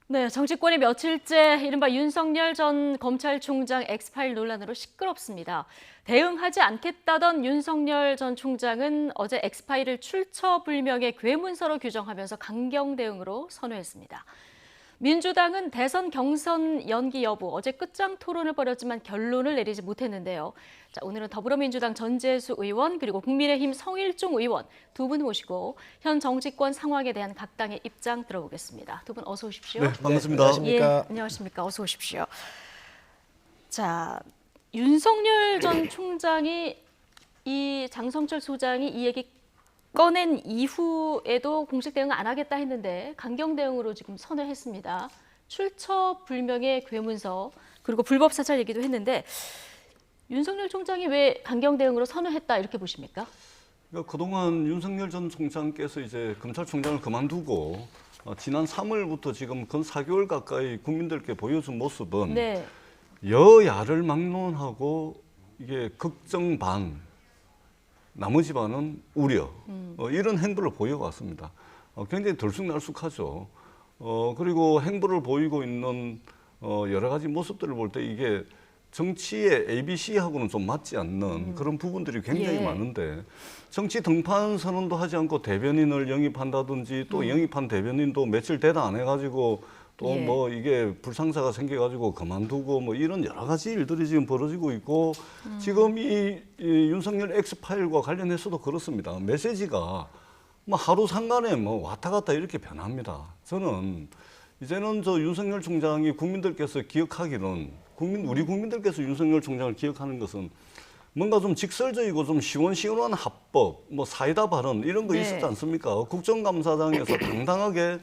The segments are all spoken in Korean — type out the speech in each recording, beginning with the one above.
네, 정치권이 며칠째 이른바 윤석열 전 검찰총장 엑스파일 논란으로 시끄럽습니다. 대응하지 않겠다던 윤석열 전 총장은 어제 엑스파일을 출처불명의 괴문서로 규정하면서 강경 대응으로 선회했습니다. 민주당은 대선 경선 연기 여부 어제 끝장 토론을 벌였지만 결론을 내리지 못했는데요. 자, 오늘은 더불어민주당 전재수 의원 그리고 국민의힘 성일종 의원 두 분 모시고 현 정치권 상황에 대한 각 당의 입장 들어보겠습니다. 두 분 어서 오십시오. 네, 반갑습니다. 예, 안녕하십니까. 어서 오십시오. 자, 윤석열 전 총장이 이 장성철 소장이 이 얘기 꺼낸 이후에도 공식 대응 안 하겠다 했는데 강경 대응으로 지금 선회했습니다. 출처 불명의 괴문서 그리고 불법 사찰 얘기도 했는데 윤석열 총장이 왜 강경 대응으로 선회했다 이렇게 보십니까? 그러니까 그동안 윤석열 전 총장께서 이제 검찰총장을 그만두고 지난 3월부터 지금 근 4개월 가까이 국민들께 보여준 모습은 네. 여야를 막론하고 이게 걱정 반, 나머지 반은 우려 이런 행보를 보여왔습니다. 굉장히 들쑥날쑥하죠. 그리고 행보를 보이고 있는 여러 가지 모습들을 볼 때 이게 정치의 ABC하고는 좀 맞지 않는 그런 부분들이 굉장히 많은데 정치 등판 선언도 하지 않고 대변인을 영입한다든지 또 영입한 대변인도 며칠 대다 안 해가지고 또 뭐 이게 불상사가 생겨가지고 그만두고 뭐 이런 여러 가지 일들이 지금 벌어지고 있고 지금 이 윤석열 엑스파일과 관련해서도 그렇습니다. 메시지가 뭐 하루 상간에 뭐 왔다 갔다 이렇게 변합니다. 저는 이제는 저 윤석열 총장이 국민들께서 기억하기는 우리 국민들께서 윤석열 총장을 기억하는 것은 뭔가 좀 직설적이고 좀 시원시원한 합법, 뭐 사이다 발언 이런 거 있었지 않습니까? 국정감사장에서 당당하게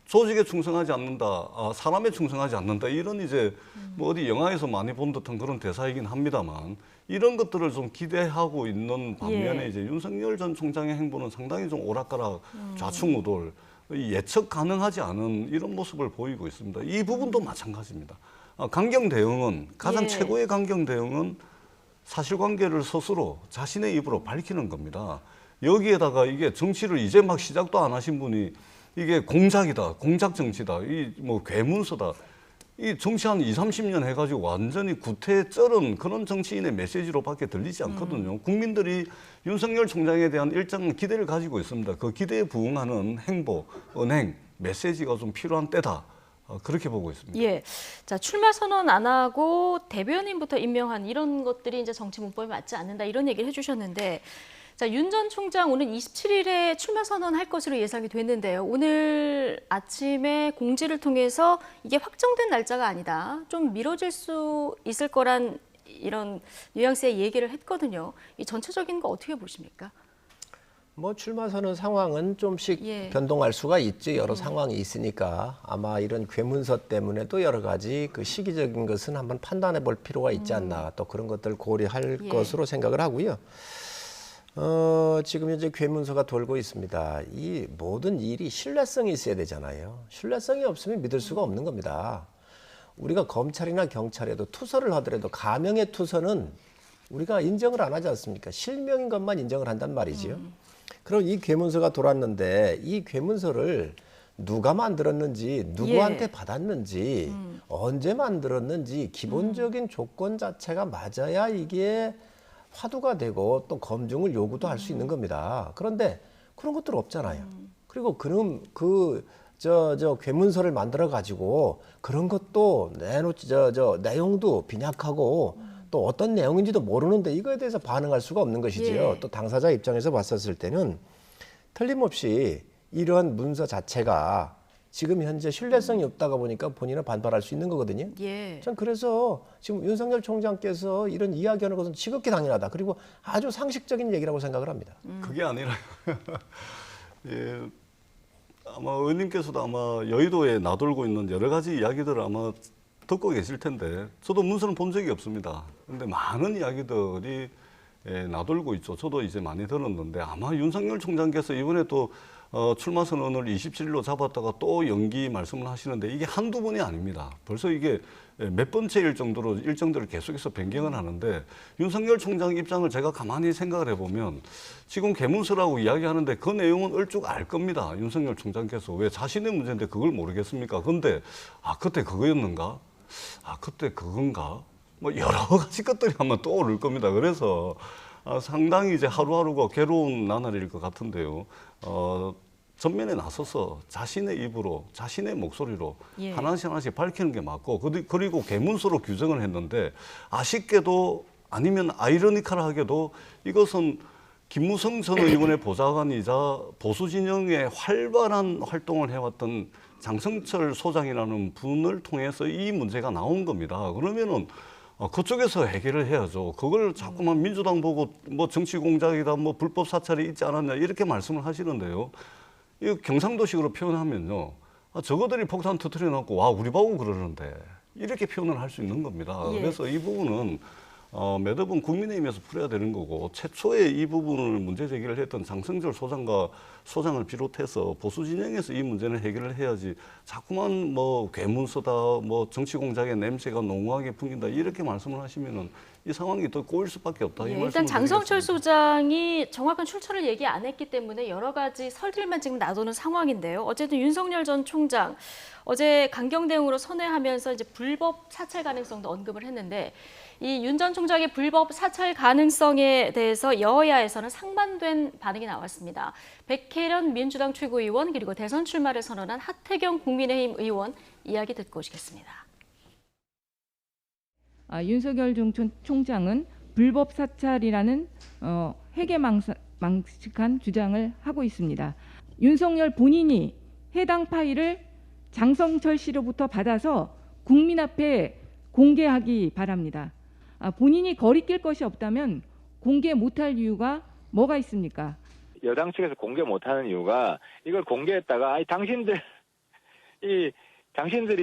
조직에 충성하지 않는다, 사람에 충성하지 않는다 이런 이제 뭐 어디 영화에서 많이 본 듯한 그런 대사이긴 합니다만 이런 것들을 좀 기대하고 있는 반면에 이제 윤석열 전 총장의 행보는 상당히 좀 오락가락 좌충우돌 예측 가능하지 않은 이런 모습을 보이고 있습니다. 이 부분도 마찬가지입니다. 강경 대응은 가장 최고의 강경 대응은 사실관계를 스스로 자신의 입으로 밝히는 겁니다. 여기에다가 이게 정치를 이제 막 시작도 안 하신 분이 이게 공작이다, 공작 정치다, 이 뭐 괴문서다. 이 정치 한 20, 30년 해가지고 완전히 구태에 쩔은 그런 정치인의 메시지로밖에 들리지 않거든요. 국민들이 윤석열 총장에 대한 일정한 기대를 가지고 있습니다. 그 기대에 부응하는 행보, 언행, 메시지가 좀 필요한 때다. 그렇게 보고 있습니다. 예. 자, 출마 선언 안 하고 대변인부터 임명한 이런 것들이 이제 정치 문법에 맞지 않는다 이런 얘기를 해주셨는데 자, 윤 전 총장 오늘 27일에 출마 선언할 것으로 예상이 됐는데요. 오늘 아침에 공지를 통해서 이게 확정된 날짜가 아니다. 좀 미뤄질 수 있을 거란 이런 뉘앙스의 얘기를 했거든요. 이 전체적인 거 어떻게 보십니까? 뭐 출마 선언 상황은 좀씩 변동할 수가 있지. 여러 상황이 있으니까 아마 이런 괴문서 때문에도 여러 가지 그 시기적인 것은 한번 판단해 볼 필요가 있지 않나. 또 그런 것들 고려할 것으로 생각을 하고요. 지금 현재 괴문서가 돌고 있습니다. 이 모든 일이 신뢰성이 있어야 되잖아요. 신뢰성이 없으면 믿을 수가 없는 겁니다. 우리가 검찰이나 경찰에도 투서를 하더라도 가명의 투서는 우리가 인정을 안 하지 않습니까? 실명인 것만 인정을 한단 말이지요. 그럼 이 괴문서가 돌았는데 이 괴문서를 누가 만들었는지, 누구한테 받았는지, 언제 만들었는지 기본적인 조건 자체가 맞아야 이게 화두가 되고 또 검증을 요구도 할 수 있는 겁니다. 그런데 그런 것들 없잖아요. 그리고 그럼 저 괴문서를 만들어 가지고 그런 것도 내놓지 내용도 빈약하고 또 어떤 내용인지도 모르는데 이거에 대해서 반응할 수가 없는 것이지요. 또 당사자 입장에서 봤었을 때는 틀림없이 이러한 문서 자체가 지금 현재 신뢰성이 없다가 보니까 본인은 반발할 수 있는 거거든요. 전 그래서 지금 윤석열 총장께서 이런 이야기하는 것은 지극히 당연하다. 그리고 아주 상식적인 얘기라고 생각을 합니다. 그게 아니라 예, 아마 의원님께서도 아마 여의도에 나돌고 있는 여러 가지 이야기들을 아마 듣고 계실 텐데 저도 문서는 본 적이 없습니다. 그런데 많은 이야기들이 나돌고 있죠. 저도 이제 많이 들었는데 아마 윤석열 총장께서 이번에 또 출마 선언을 27일로 잡았다가 또 연기 말씀을 하시는데 이게 한두 번이 아닙니다. 벌써 이게 몇 번째일 정도로 일정들을 계속해서 변경을 하는데 윤석열 총장 입장을 제가 가만히 생각을 해보면 지금 개문서라고 이야기하는데 그 내용은 얼쭉 알 겁니다. 윤석열 총장께서 왜 자신의 문제인데 그걸 모르겠습니까? 근데 그때 그거였는가? 그때 그건가? 뭐 여러 가지 것들이 아마 떠오를 겁니다. 그래서 상당히 이제 하루하루가 괴로운 나날일 것 같은데요. 전면에 나서서 자신의 입으로, 자신의 목소리로 예. 하나씩 밝히는 게 맞고, 그리고 개문서로 규정을 했는데, 아쉽게도 아니면 아이러니컬하게도 이것은 김무성 전 의원의 보좌관이자 보수 진영의 활발한 활동을 해왔던 장성철 소장이라는 분을 통해서 이 문제가 나온 겁니다. 그러면은 그쪽에서 해결을 해야죠. 그걸 자꾸만 민주당 보고 뭐 정치 공작이다, 뭐 불법 사찰이 있지 않았냐 이렇게 말씀을 하시는데요. 이 경상도식으로 표현하면요, 저거들이 폭탄 터뜨려 놓고 와 우리 보고 그러는데 이렇게 표현을 할 수 있는 겁니다. 예. 그래서 이 부분은 매듭은 국민의힘에서 풀어야 되는 거고, 최초에 이 부분을 문제 제기를 했던 장성철 소장을 비롯해서 보수 진영에서 이 문제는 해결을 해야지, 자꾸만 뭐 괴문서다, 뭐 정치 공작의 냄새가 농후하게 풍긴다 이렇게 말씀을 하시면은 이 상황이 더 꼬일 수밖에 없다. 이 예, 말씀을 일단 장성철 드리겠습니다. 소장이 정확한 출처를 얘기 안 했기 때문에 여러 가지 설들만 지금 나도는 상황인데요. 어쨌든 윤석열 전 총장 어제 강경 대응으로 선회하면서 이제 불법 사찰 가능성도 언급을 했는데, 이 윤 전 총장의 불법 사찰 가능성에 대해서 여야에서는 상반된 반응이 나왔습니다. 백혜련 민주당 최고위원, 그리고 대선 출마를 선언한 하태경 국민의힘 의원 이야기 듣고 오시겠습니다. 윤석열 총장은 불법 사찰이라는 해괴망측한 주장을 하고 있습니다. 윤석열 본인이 해당 파일을 장성철 씨로부터 받아서 국민 앞에 공개하기 바랍니다. 본인이 거리낄 것이 없다면 공개 못할 이유가 뭐가 있습니까? 여당 측에서 공개 못하는 이유가, 이걸 공개했다가 당신들이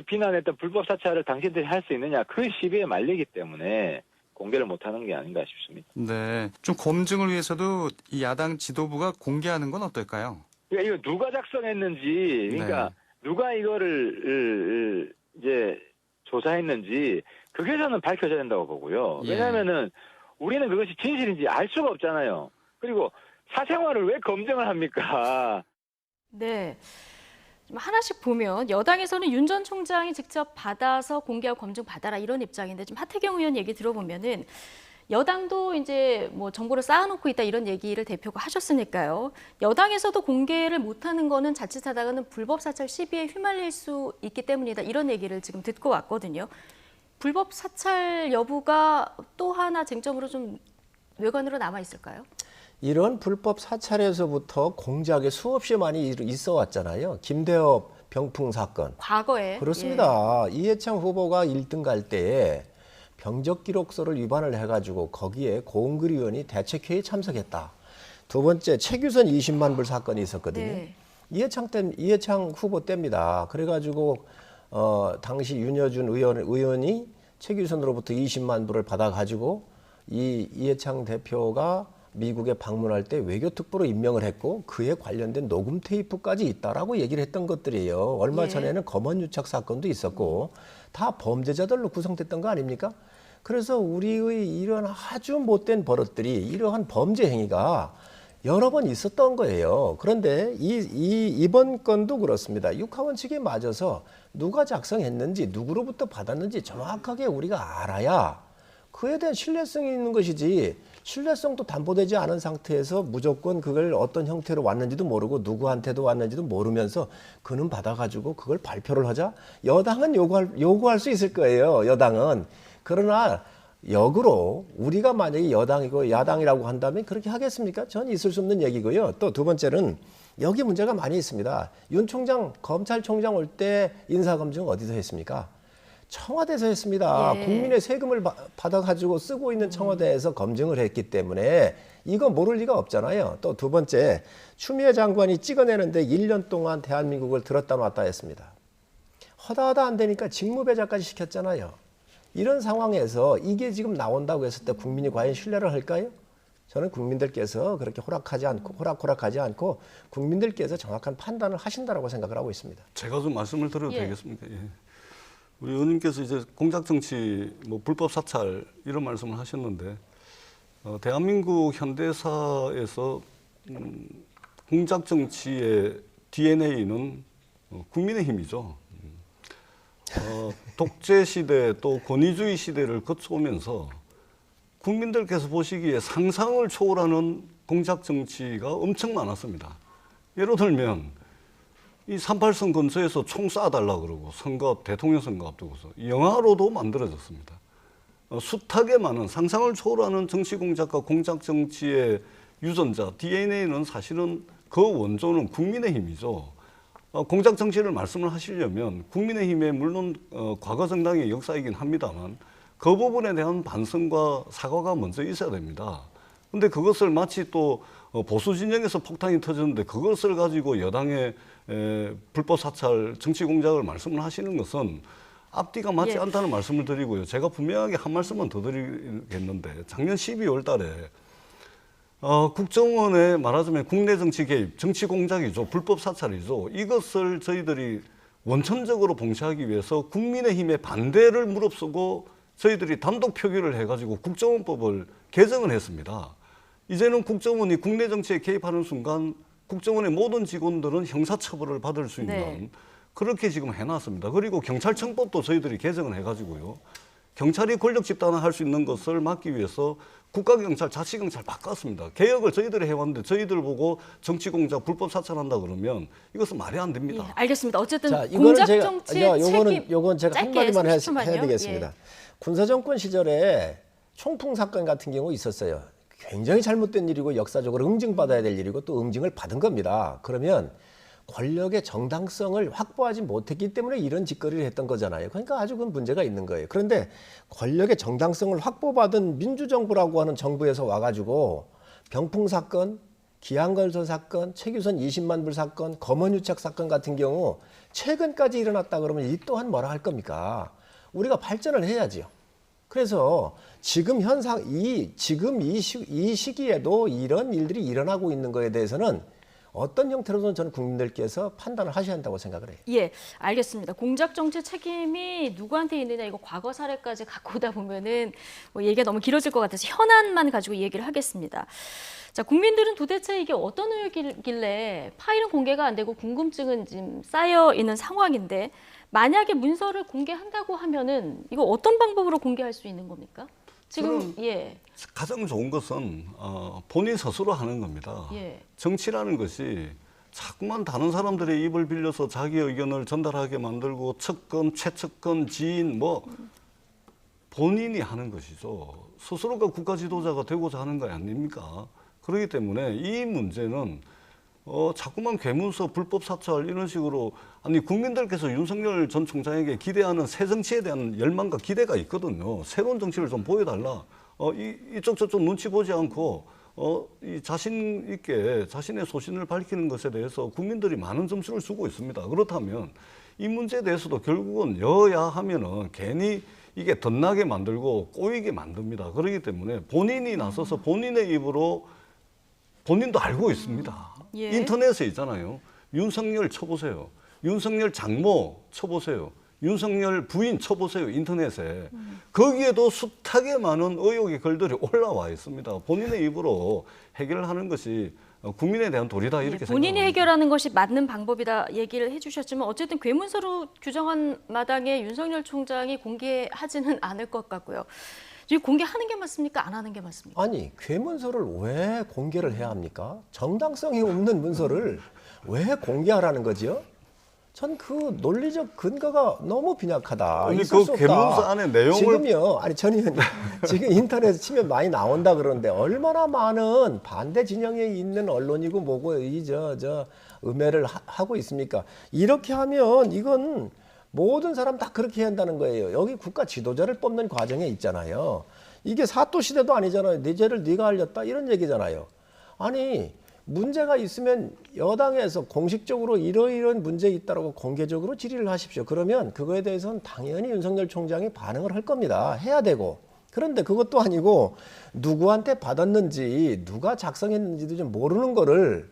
비난했던 불법 사찰을 당신들이 할 수 있느냐, 그 시비에 말리기 때문에 공개를 못하는 게 아닌가 싶습니다. 네, 좀 검증을 위해서도 이 야당 지도부가 공개하는 건 어떨까요? 그러니까 이거 누가 작성했는지, 그러니까 누가 이거를 이제 조사했는지 그게 저는 밝혀져야 된다고 보고요. 예. 왜냐하면은 우리는 그것이 진실인지 알 수가 없잖아요. 그리고 사생활을 왜 검증을 합니까? 네. 좀 하나씩 보면 여당에서는 윤 전 총장이 직접 받아서 공개하고 검증 받아라 이런 입장인데, 지금 하태경 의원 얘기 들어보면은 여당도 이제 뭐 정보를 쌓아놓고 있다 이런 얘기를 대표가 하셨으니까요. 여당에서도 공개를 못하는 거는 자칫하다가는 불법 사찰 시비에 휘말릴 수 있기 때문이다 이런 얘기를 지금 듣고 왔거든요. 불법 사찰 여부가 또 하나 쟁점으로 좀 외관으로 남아 있을까요? 이런 불법 사찰에서부터 공작이 수없이 많이 있어 왔잖아요. 김대엽 병풍 사건. 과거에. 그렇습니다. 이해창 후보가 1등 갈 때에 병적 기록서를 위반을 해가지고 거기에 고은글 의원이 대책회의에 참석했다. 두 번째, 최규선 20만 불 사건이 있었거든요. 네. 이해창 후보 때입니다. 그래가지고 당시 윤여준 의원이 최규선으로부터 20만 불을 받아가지고 이해창 대표가 미국에 방문할 때 외교특보로 임명을 했고 그에 관련된 녹음 테이프까지 있다라고 얘기를 했던 것들이에요. 얼마 예. 전에는 검언유착 사건도 있었고 다 범죄자들로 구성됐던 거 아닙니까? 그래서 우리의 이런 아주 못된 버릇들이, 이러한 범죄 행위가 여러 번 있었던 거예요. 그런데 이번 건도 그렇습니다. 육하원칙에 맞아서 누가 작성했는지, 누구로부터 받았는지 정확하게 우리가 알아야 그에 대한 신뢰성이 있는 것이지, 신뢰성도 담보되지 않은 상태에서 무조건 그걸 어떤 형태로 왔는지도 모르고 누구한테도 왔는지도 모르면서 그는 받아가지고 그걸 발표를 하자? 여당은 요구할 수 있을 거예요. 여당은. 그러나 역으로 우리가 만약에 여당이고 야당이라고 한다면 그렇게 하겠습니까? 전 있을 수 없는 얘기고요. 또 두 번째는 여기 문제가 많이 있습니다. 윤 총장, 검찰총장 올 때 인사검증 어디서 했습니까? 청와대에서 했습니다. 예. 국민의 세금을 받아가지고 쓰고 있는 청와대에서 검증을 했기 때문에 이거 모를 리가 없잖아요. 또 두 번째, 추미애 장관이 찍어내는데 1년 동안 대한민국을 들었다 놨다 했습니다. 허다하다 안 되니까 직무배제까지 시켰잖아요. 이런 상황에서 이게 지금 나온다고 했을 때 국민이 과연 신뢰를 할까요? 저는 국민들께서 그렇게 호락호락하지 않고 국민들께서 정확한 판단을 하신다라고 생각을 하고 있습니다. 제가 좀 말씀을 드려도 예. 되겠습니까? 예. 우리 의원님께서 이제 공작 정치, 뭐 불법 사찰 이런 말씀을 하셨는데 대한민국 현대사에서 공작 정치의 DNA는 국민의힘이죠. 독재 시대 또 권위주의 시대를 거쳐오면서 국민들께서 보시기에 상상을 초월하는 공작 정치가 엄청 많았습니다. 예를 들면 이 38선 근처에서 총 쏴달라 그러고 선거, 대통령 선거 앞두고서 영화로도 만들어졌습니다. 숱하게 많은 상상을 초월하는 정치 공작과 공작 정치의 유전자, DNA는 사실은 그 원조는 국민의힘이죠. 공작 정치를 말씀을 하시려면 국민의힘의 물론 과거 정당의 역사이긴 합니다만 그 부분에 대한 반성과 사과가 먼저 있어야 됩니다. 근데 그것을 마치 또 보수 진영에서 폭탄이 터졌는데 그것을 가지고 여당의 불법 사찰 정치 공작을 말씀을 하시는 것은 앞뒤가 맞지 예. 않다는 말씀을 드리고요. 제가 분명하게 한 말씀만 더 드리겠는데 작년 12월 달에 국정원의 말하자면 국내 정치 개입, 정치 공작이죠. 불법 사찰이죠. 이것을 저희들이 원천적으로 봉쇄하기 위해서 국민의힘의 반대를 무릅쓰고 저희들이 단독 표기를 해가지고 국정원법을 개정을 했습니다. 이제는 국정원이 국내 정치에 개입하는 순간 국정원의 모든 직원들은 형사처벌을 받을 수 있는 네. 그렇게 지금 해놨습니다. 그리고 경찰청법도 저희들이 개정을 해가지고요. 경찰이 권력 집단을 할 수 있는 것을 막기 위해서 국가경찰, 자치경찰 바꿨습니다. 개혁을 저희들이 해왔는데 저희들 보고 정치공작, 불법 사찰한다 그러면 이것은 말이 안 됩니다. 예, 알겠습니다. 어쨌든 자, 이거는 공작 제가 정치의 책임 요건 제가 짧게 한마디만 30초만요. 해야 되겠습니다. 예. 군사정권 시절에 총풍 사건 같은 경우 있었어요. 굉장히 잘못된 일이고 역사적으로 응징받아야 될 일이고 또 응징을 받은 겁니다. 그러면 권력의 정당성을 확보하지 못했기 때문에 이런 짓거리를 했던 거잖아요. 그러니까 아주 그 문제가 있는 거예요. 그런데 권력의 정당성을 확보받은 민주정부라고 하는 정부에서 와가지고 병풍 사건, 기한건설 사건, 최규선 20만 불 사건, 검언유착 사건 같은 경우 최근까지 일어났다 그러면 이 또한 뭐라 할 겁니까? 우리가 발전을 해야지요. 그래서 지금 현상, 지금 이 시기에도 이런 일들이 일어나고 있는 거에 대해서는 어떤 형태로든 저는 국민들께서 판단을 하셔야 한다고 생각을 해요. 예, 알겠습니다. 공작 정치 책임이 누구한테 있느냐 이거 과거 사례까지 갖고 오다 보면은 뭐 얘기가 너무 길어질 것 같아서 현안만 가지고 얘기를 하겠습니다. 자, 국민들은 도대체 이게 어떤 의혹이길래 파일은 공개가 안 되고 궁금증은 지금 쌓여 있는 상황인데 만약에 문서를 공개한다고 하면은 이거 어떤 방법으로 공개할 수 있는 겁니까? 지금 예. 가장 좋은 것은 본인 스스로 하는 겁니다. 예. 정치라는 것이 자꾸만 다른 사람들의 입을 빌려서 자기 의견을 전달하게 만들고 측근, 최측근, 지인 뭐 본인이 하는 것이죠. 스스로가 국가 지도자가 되고자 하는 거 아닙니까? 그렇기 때문에 이 문제는 자꾸만 괴문서, 불법 사찰 이런 식으로 아니 국민들께서 윤석열 전 총장에게 기대하는 새 정치에 대한 열망과 기대가 있거든요. 새로운 정치를 좀 보여달라. 이쪽 저쪽 눈치 보지 않고 이 자신 있게 자신의 소신을 밝히는 것에 대해서 국민들이 많은 점수를 주고 있습니다. 그렇다면 이 문제에 대해서도 결국은 여야 하면은 괜히 이게 덧나게 만들고 꼬이게 만듭니다. 그렇기 때문에 본인이 나서서 본인의 입으로 본인도 알고 있습니다. 예. 인터넷에 있잖아요. 윤석열 쳐보세요. 윤석열 장모 쳐보세요. 윤석열 부인 쳐보세요. 인터넷에. 거기에도 숱하게 많은 의혹의 글들이 올라와 있습니다. 본인의 입으로 해결하는 것이 국민에 대한 도리다 이렇게 생각합니다. 본인이 해결하는 것이 맞는 방법이다 얘기를 해주셨지만 어쨌든 괴문서로 규정한 마당에 윤석열 총장이 공개하지는 않을 것 같고요. 지금 공개하는 게 맞습니까? 안 하는 게 맞습니까? 아니, 괴문서를 왜 공개를 해야 합니까? 정당성이 없는 문서를 왜 공개하라는 거지요? 전 그 논리적 근거가 너무 빈약하다. 아니, 있을 수 그 없다. 괴문서 안에 내용을 지금요. 아니 전 의원님 지금 인터넷에 치면 많이 나온다 그러는데 얼마나 많은 반대 진영에 있는 언론이고 뭐고 저 음해를 하고 있습니까? 이렇게 하면 이건 모든 사람 다 그렇게 해야 한다는 거예요. 여기 국가 지도자를 뽑는 과정에 있잖아요. 이게 사또 시대도 아니잖아요. 네 죄를 네가 알렸다 이런 얘기잖아요. 아니 문제가 있으면 여당에서 공식적으로 이러이러한 문제 있다라고 공개적으로 질의를 하십시오. 그러면 그거에 대해서는 당연히 윤석열 총장이 반응을 할 겁니다. 해야 되고 그런데 그것도 아니고 누구한테 받았는지 누가 작성했는지도 좀 모르는 거를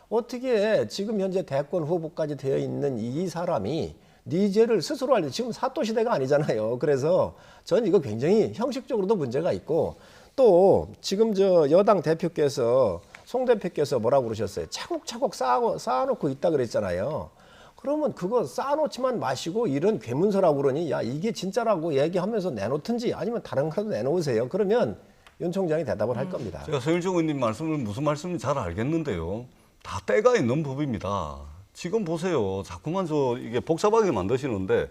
어떻게 지금 현재 대권 후보까지 되어 있는 이 사람이 네 죄를 스스로 알려. 지금 사또 시대가 아니잖아요. 그래서 저는 이거 굉장히 형식적으로도 문제가 있고, 또 지금 저 여당 대표께서 송 대표께서 뭐라고 그러셨어요? 차곡차곡 쌓아놓고 있다 그랬잖아요. 그러면 그거 쌓아놓지만 마시고 이런 괴문서라고 그러니 야 이게 진짜라고 얘기하면서 내놓든지 아니면 다른 거라도 내놓으세요. 그러면 윤 총장이 대답을 할 겁니다. 제가 서일종 의원님 말씀을 무슨 말씀인지 잘 알겠는데요. 다 때가 있는 법입니다. 지금 보세요. 자꾸만 이게 복잡하게 만드시는데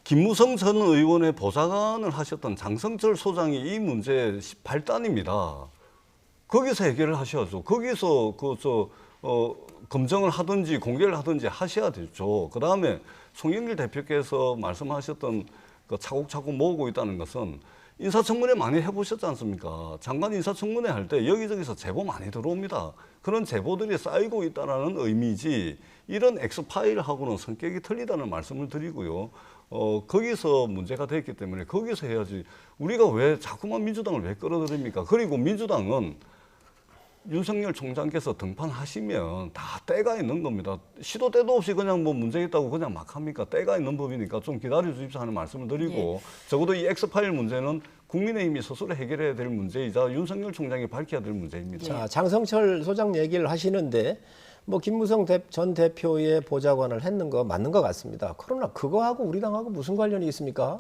김무성 전 의원의 보좌관을 하셨던 장성철 소장이 이 문제 발단입니다. 거기서 해결을 하셔야죠. 거기서 검증을 하든지 공개를 하든지 하셔야 되죠. 그 다음에 송영길 대표께서 말씀하셨던 그 차곡차곡 모으고 있다는 것은 인사청문회 많이 해보셨지 않습니까? 장관 인사청문회 할 때 여기저기서 제보 많이 들어옵니다. 그런 제보들이 쌓이고 있다는 의미지 이런 엑스파일하고는 성격이 틀리다는 말씀을 드리고요. 거기서 문제가 됐기 때문에 거기서 해야지 우리가 왜 자꾸만 민주당을 왜 끌어들입니까? 그리고 민주당은 윤석열 총장께서 등판하시면 다 때가 있는 겁니다. 시도 때도 없이 그냥 뭐 문제 있다고 그냥 막 합니까? 때가 있는 법이니까 좀 기다려 주십시오 하는 말씀을 드리고 적어도 이 엑스파일 문제는 국민의힘이 스스로 해결해야 될 문제이자 윤석열 총장이 밝혀야 될 문제입니다. 자, 장성철 소장 얘기를 하시는데 뭐 김무성 전 대표의 보좌관을 했는 거 맞는 것 같습니다. 그러나 그거하고 우리 당하고 무슨 관련이 있습니까?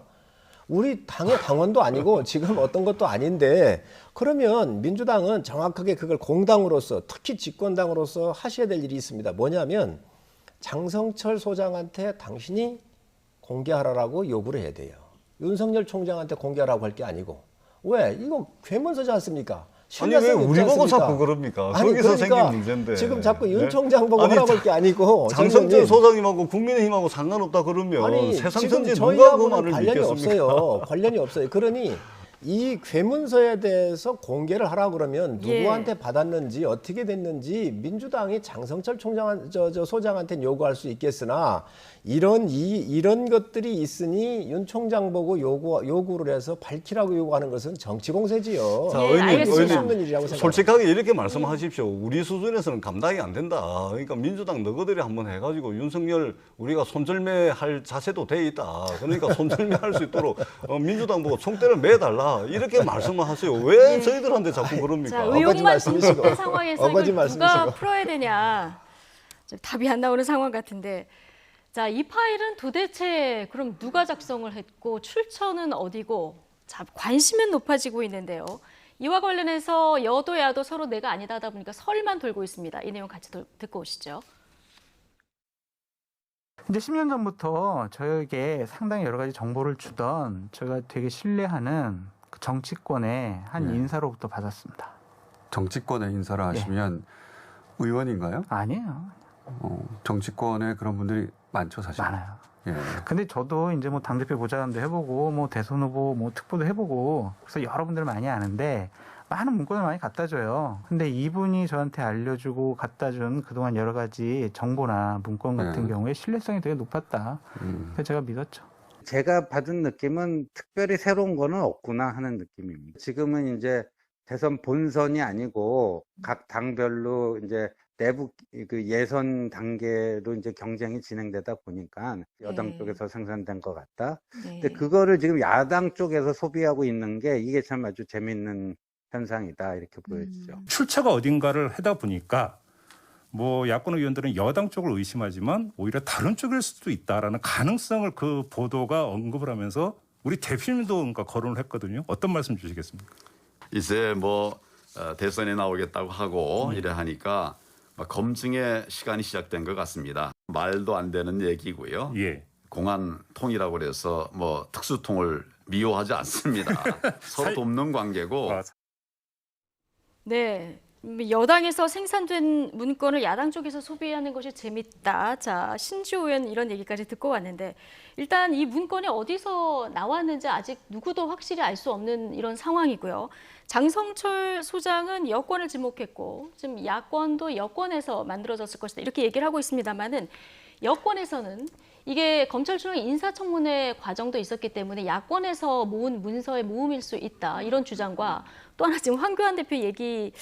우리 당의 당원도 아니고 지금 어떤 것도 아닌데 그러면 민주당은 정확하게 그걸 공당으로서 특히 집권당으로서 하셔야 될 일이 있습니다. 뭐냐면 장성철 소장한테 당신이 공개하라고 요구를 해야 돼요. 윤석열 총장한테 공개하라고 할 게 아니고. 왜? 이거 괴문서지 않습니까? 아니 왜 우리 보고 자꾸 그럽니까? 아니, 거기서 그러니까 생긴 문제인데. 지금 자꾸 윤 총장 보고 하라고 할 게 아니고 장성철 소장님하고 국민의힘하고 상관없다 그러면 아니, 세상 지금 전체 누가 그 저희하고는 말을 관련이 믿겠습니까? 없어요. 관련이 없어요. 그러니 이 괴문서에 대해서 공개를 하라 그러면 누구한테 받았는지 어떻게 됐는지 민주당이 장성철 총장 소장한테는 요구할 수 있겠으나 이런 것들이 있으니 윤 총장 보고 요구를 해서 밝히라고 요구하는 것은 정치 공세지요. 자, 있을 수 없는 일이라고 생각합니다. 솔직하게 이렇게 말씀하십시오. 우리 수준에서는 감당이 안 된다. 그러니까 민주당 너희들이 한번 해가지고 윤석열 우리가 손절매할 자세도 돼 있다. 그러니까 손절매할 수 있도록 민주당 보고 총대를 매달라. 이렇게 말씀을 하세요. 왜 저희들한테 자꾸 그럽니까? 자, 어거지 의혹만 말씀이시고. 덮는 상황에서 어거지 이걸 누가 말씀이시고. 풀어야 되냐. 좀 답이 안 나오는 상황 같은데. 자, 이 파일은 도대체 그럼 누가 작성을 했고 출처는 어디고 자, 관심은 높아지고 있는데요. 이와 관련해서 여도 야도 서로 내가 아니다 하다 보니까 설만 돌고 있습니다. 이 내용 같이 듣고 오시죠. 이제 10년 전부터 저에게 상당히 여러 가지 정보를 주던 제가 되게 신뢰하는 그 정치권의 한 인사로부터 받았습니다. 정치권의 인사를 하시면 의원인가요? 아니에요. 정치권에 그런 분들이 많죠, 사실. 많아요. 예. 근데 저도 이제 뭐 당대표 보좌관도 해보고 뭐 대선 후보 뭐 특보도 해보고 그래서 여러분들 많이 아는데 많은 문건을 많이 갖다 줘요. 근데 이분이 저한테 알려주고 갖다 준 그동안 여러 가지 정보나 문건 같은 경우에 신뢰성이 되게 높았다. 그래서 제가 믿었죠. 제가 받은 느낌은 특별히 새로운 거는 없구나 하는 느낌입니다. 지금은 이제 대선 본선이 아니고 각 당별로 이제 내부 그 예선 단계로 이제 경쟁이 진행되다 보니까 여당 쪽에서 생산된 것 같다. 근데 그거를 지금 야당 쪽에서 소비하고 있는 게 이게 참 아주 재밌는 현상이다 이렇게 보여지죠. 출처가 어딘가를 하다 보니까 뭐 야권 의원들은 여당 쪽을 의심하지만 오히려 다른 쪽일 수도 있다라는 가능성을 그 보도가 언급을 하면서 우리 대표님도 그러니까 거론을 했거든요. 어떤 말씀 주시겠습니까? 이제 뭐 대선에 나오겠다고 하고 이래 하니까 검증의 시간이 시작된 것 같습니다. 말도 안 되는 얘기고요. 예. 공안통이라고 그래서 뭐 특수통을 미워하지 않습니다. 서로 돕는 관계고. 네. 여당에서 생산된 문건을 야당 쪽에서 소비하는 것이 재밌다. 자, 신지호 의원 이런 얘기까지 듣고 왔는데 일단 이 문건이 어디서 나왔는지 아직 누구도 확실히 알 수 없는 이런 상황이고요. 장성철 소장은 여권을 지목했고 지금 야권도 여권에서 만들어졌을 것이다. 이렇게 얘기를 하고 있습니다만은 여권에서는 이게 검찰총장 인사청문회 과정도 있었기 때문에 야권에서 모은 문서의 모음일 수 있다 이런 주장과 또 하나 지금 황교안 대표 얘기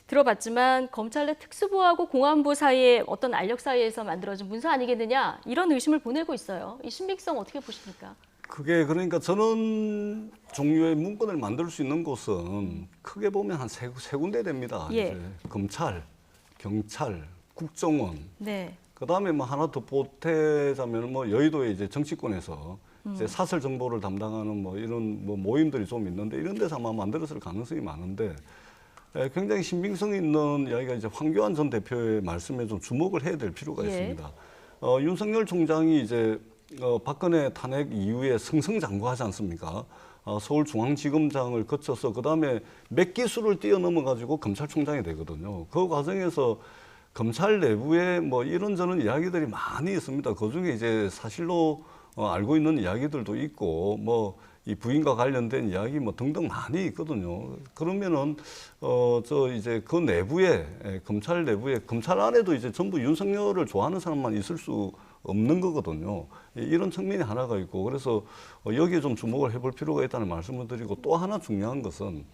들어봤지만 검찰 내 특수부하고 공안부 사이에 어떤 알력 사이에서 만들어진 문서 아니겠느냐 이런 의심을 보내고 있어요. 이 신빙성 어떻게 보십니까? 그게 그러니까 저런 종류의 문건을 만들 수 있는 곳은 크게 보면 한 세 군데 됩니다. 예. 이제 검찰, 경찰, 국정원. 네. 그다음에 뭐 하나 더 보태자면 뭐 여의도의 이제 정치권에서 이제 사설 정보를 담당하는 뭐 이런 뭐 모임들이 좀 있는데 이런 데서 아마 만들었을 가능성이 많은데 굉장히 신빙성 있는 이야기가 이제 황교안 전 대표의 말씀에 좀 주목을 해야 될 필요가 예. 있습니다. 윤석열 총장이 이제 박근혜 탄핵 이후에 승승장구하지 않습니까? 서울중앙지검장을 거쳐서 그다음에 몇 기수를 뛰어넘어 가지고 검찰총장이 되거든요. 그 과정에서 검찰 내부에 뭐 이런저런 이야기들이 많이 있습니다. 그중에 이제 사실로 알고 있는 이야기들도 있고 뭐 이 부인과 관련된 이야기 뭐 등등 많이 있거든요. 그러면은 저 이제 그 내부에 검찰 내부에 검찰 안에도 이제 전부 윤석열을 좋아하는 사람만 있을 수 없는 거거든요. 이런 측면이 하나가 있고 그래서 여기에 좀 주목을 해볼 필요가 있다는 말씀을 드리고 또 하나 중요한 것은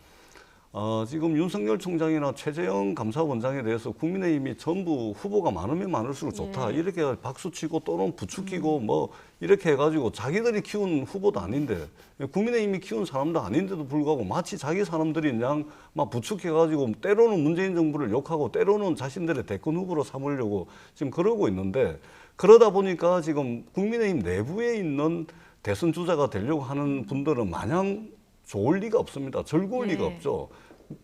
지금 윤석열 총장이나 최재형 감사원장에 대해서 국민의힘이 전부 후보가 많으면 많을수록 좋다. 예. 이렇게 박수치고 또는 부추기고 뭐 이렇게 해가지고 자기들이 키운 후보도 아닌데 국민의힘이 키운 사람도 아닌데도 불구하고 마치 자기 사람들이 그냥 막 부추겨가지고 때로는 문재인 정부를 욕하고 때로는 자신들의 대권 후보로 삼으려고 지금 그러고 있는데 그러다 보니까 지금 국민의힘 내부에 있는 대선 주자가 되려고 하는 분들은 마냥 좋을 리가 없습니다. 즐거울 리가 없죠.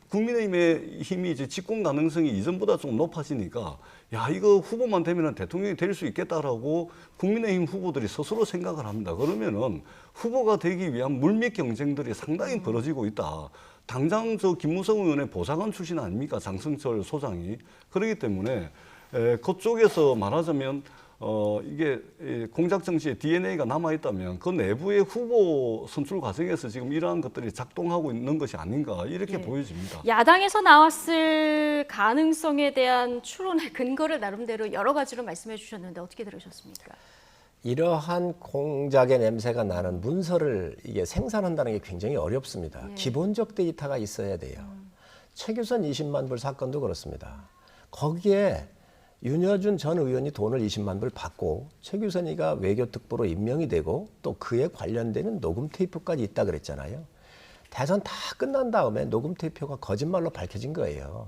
국민의힘의 힘이 이제 집권 가능성이 이전보다 좀 높아지니까 야 이거 후보만 되면 대통령이 될 수 있겠다라고 국민의힘 후보들이 스스로 생각을 합니다. 그러면은 후보가 되기 위한 물밑 경쟁들이 상당히 벌어지고 있다. 당장 저 김무성 의원의 보좌관 출신 아닙니까? 장성철 소장이. 그렇기 때문에 그쪽에서 말하자면 이게 공작 정치의 DNA가 남아있다면 그 내부의 후보 선출 과정에서 지금 이러한 것들이 작동하고 있는 것이 아닌가 이렇게 보여집니다. 야당에서 나왔을 가능성에 대한 추론의 근거를 나름대로 여러 가지로 말씀해 주셨는데 어떻게 들으셨습니까? 이러한 공작의 냄새가 나는 문서를 이게 생산한다는 게 굉장히 어렵습니다. 기본적 데이터가 있어야 돼요. 최규선 20만 불 사건도 그렇습니다. 거기에 윤여준 전 의원이 돈을 20만 불 받고 최규선이가 외교특보로 임명이 되고 또 그에 관련되는 녹음 테이프까지 있다 그랬잖아요. 대선 다 끝난 다음에 녹음 테이프가 거짓말로 밝혀진 거예요.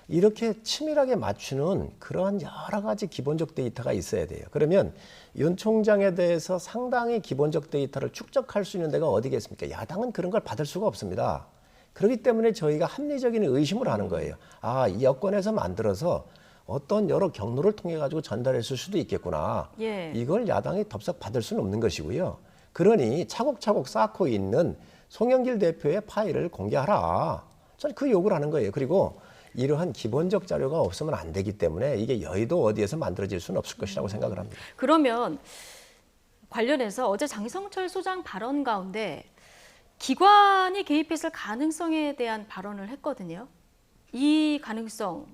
이렇게 치밀하게 맞추는 그러한 여러 가지 기본적 데이터가 있어야 돼요. 그러면 윤 총장에 대해서 상당히 기본적 데이터를 축적할 수 있는 데가 어디겠습니까? 야당은 그런 걸 받을 수가 없습니다. 그렇기 때문에 저희가 합리적인 의심을 하는 거예요. 아, 이 여권에서 만들어서 어떤 여러 경로를 통해 가지고 전달했을 수도 있겠구나. 예. 이걸 야당이 덥석 받을 수는 없는 것이고요. 그러니 차곡차곡 쌓고 있는 송영길 대표의 파일을 공개하라. 저는 그 요구를 하는 거예요. 그리고 이러한 기본적 자료가 없으면 안 되기 때문에 이게 여의도 어디에서 만들어질 수는 없을 것이라고 생각을 합니다. 그러면 관련해서 어제 장성철 소장 발언 가운데 기관이 개입했을 가능성에 대한 발언을 했거든요. 이 가능성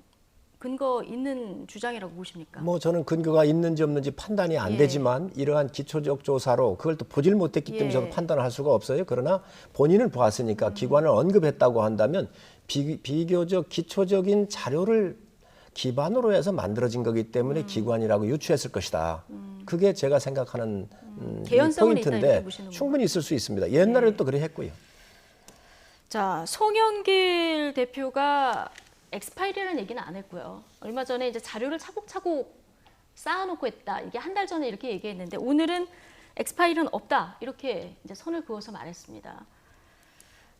근거 있는 주장이라고 보십니까? 뭐 저는 근거가 있는지 없는지 판단이 안 되지만 이러한 기초적 조사로 그걸 또 보질 못했기 때문에 저도 판단을 할 수가 없어요. 그러나 본인을 보았으니까 기관을 언급했다고 한다면 비교적 기초적인 자료를 기반으로 해서 만들어진 거기 때문에 기관이라고 유추했을 것이다. 그게 제가 생각하는 포인트인데 충분히 있을 수 있습니다. 옛날에도 또 그래 했고요. 자, 송영길 대표가 엑스파일이라는 얘기는 안 했고요. 얼마 전에 이제 자료를 차곡차곡 쌓아놓고 했다. 이게 한 달 전에 이렇게 얘기했는데 오늘은 엑스파일은 없다. 이렇게 이제 선을 그어서 말했습니다.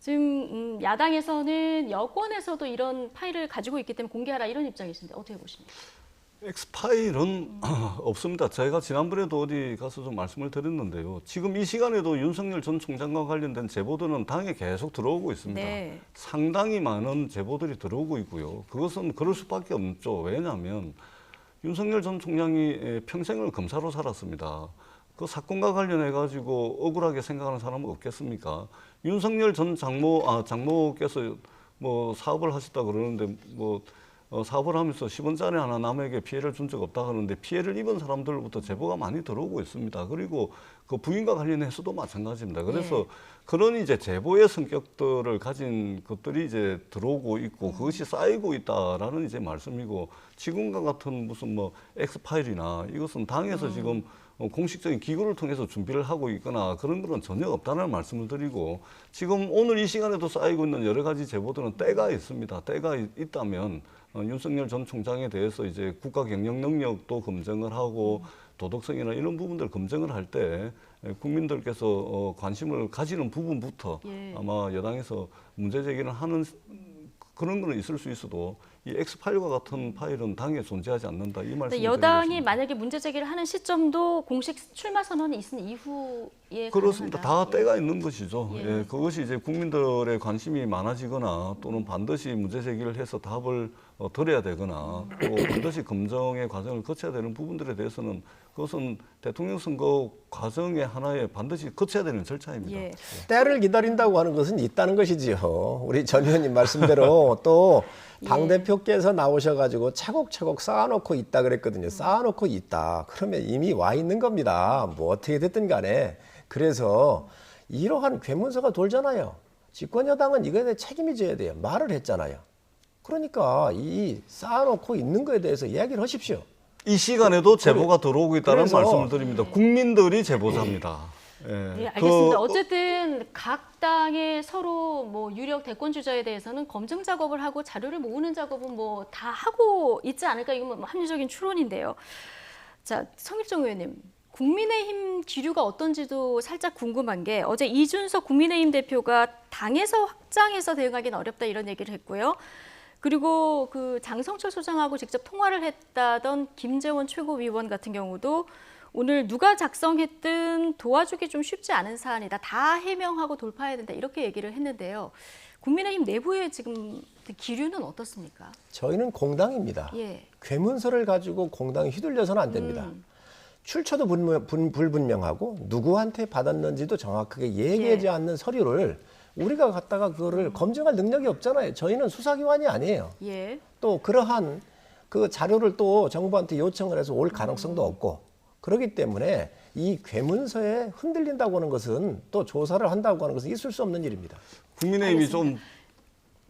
지금 야당에서는 여권에서도 이런 파일을 가지고 있기 때문에 공개하라 이런 입장이신데 어떻게 보십니까? 엑스파일은 없습니다. 제가 지난번에도 어디 가서 좀 말씀을 드렸는데요. 지금 이 시간에도 윤석열 전 총장과 관련된 제보들은 당에 계속 들어오고 있습니다. 네. 상당히 많은 제보들이 들어오고 있고요. 그것은 그럴 수밖에 없죠. 왜냐하면 윤석열 전 총장이 평생을 검사로 살았습니다. 그 사건과 관련해 가지고 억울하게 생각하는 사람은 없겠습니까? 윤석열 전 장모께서 뭐 사업을 하셨다 그러는데 뭐 사업을 하면서 10원짜리 하나 남에게 피해를 준 적 없다 하는데 피해를 입은 사람들로부터 제보가 많이 들어오고 있습니다. 그리고 그 부인과 관련해서도 마찬가지입니다. 그래서 그런 이제 제보의 성격들을 가진 것들이 이제 들어오고 있고 그것이 쌓이고 있다라는 이제 말씀이고 지금과 같은 무슨 뭐 엑스파일이나 이것은 당에서 지금 공식적인 기구를 통해서 준비를 하고 있거나 그런 건 전혀 없다는 말씀을 드리고 지금 오늘 이 시간에도 쌓이고 있는 여러 가지 제보들은 때가 있습니다. 때가 있다면 윤석열 전 총장에 대해서 이제 국가 경영 능력도 검증을 하고 도덕성이나 이런 부분들 검증을 할 때 국민들께서 관심을 가지는 부분부터 아마 여당에서 문제 제기를 하는 그런 거는 있을 수 있어도 이 X파일과 같은 파일은 당에 존재하지 않는다. 이 말씀을 여당이 드리겠습니다. 만약에 문제 제기를 하는 시점도 공식 출마 선언이 있은 이후에 그렇습니다. 가능하다. 다 때가 있는 것이죠. 예. 예, 그것이 이제 국민들의 관심이 많아지거나 또는 반드시 문제 제기를 해서 답을 드려야 되거나 또 반드시 검증의 과정을 거쳐야 되는 부분들에 대해서는 그것은 대통령 선거 과정의 하나에 반드시 거쳐야 되는 절차입니다. 예. 때를 기다린다고 하는 것은 있다는 것이지요. 우리 전 의원님 말씀대로 또 당대표께서 나오셔가지고 차곡차곡 쌓아놓고 있다 그랬거든요. 쌓아놓고 있다. 그러면 이미 와 있는 겁니다. 뭐 어떻게 됐든 간에. 그래서 이러한 괴문서가 돌잖아요. 집권여당은 이거에 대해 책임이 져야 돼요. 말을 했잖아요. 그러니까 이 쌓아놓고 있는 거에 대해서 이야기를 하십시오. 이 시간에도 제보가 들어오고 있다는 그래서- 말씀을 드립니다. 국민들이 제보자입니다. 예. 네, 알겠습니다. 어쨌든 각 당의 서로 뭐 유력 대권 주자에 대해서는 검증 작업을 하고 자료를 모으는 작업은 뭐 다 하고 있지 않을까 이건 뭐 합리적인 추론인데요. 자, 성일종 의원님. 국민의힘 기류가 어떤지도 살짝 궁금한 게 어제 이준석 국민의힘 대표가 당에서 확장해서 대응하기는 어렵다 이런 얘기를 했고요. 그리고 그 장성철 소장하고 직접 통화를 했다던 김재원 최고위원 같은 경우도 오늘 누가 작성했든 도와주기 좀 쉽지 않은 사안이다. 다 해명하고 돌파해야 된다. 이렇게 얘기를 했는데요. 국민의힘 내부의 지금 기류는 어떻습니까? 저희는 공당입니다. 예. 괴문서를 가지고 공당이 휘둘려서는 안 됩니다. 출처도 불분명하고 누구한테 받았는지도 정확하게 얘기하지 않는 서류를 우리가 갖다가 그거를 검증할 능력이 없잖아요. 저희는 수사기관이 아니에요. 예. 또 그러한 그 자료를 또 정부한테 요청을 해서 올 가능성도 없고 그렇기 때문에 이 괴문서에 흔들린다고 하는 것은 또 조사를 한다고 하는 것은 있을 수 없는 일입니다. 국민의힘이 좀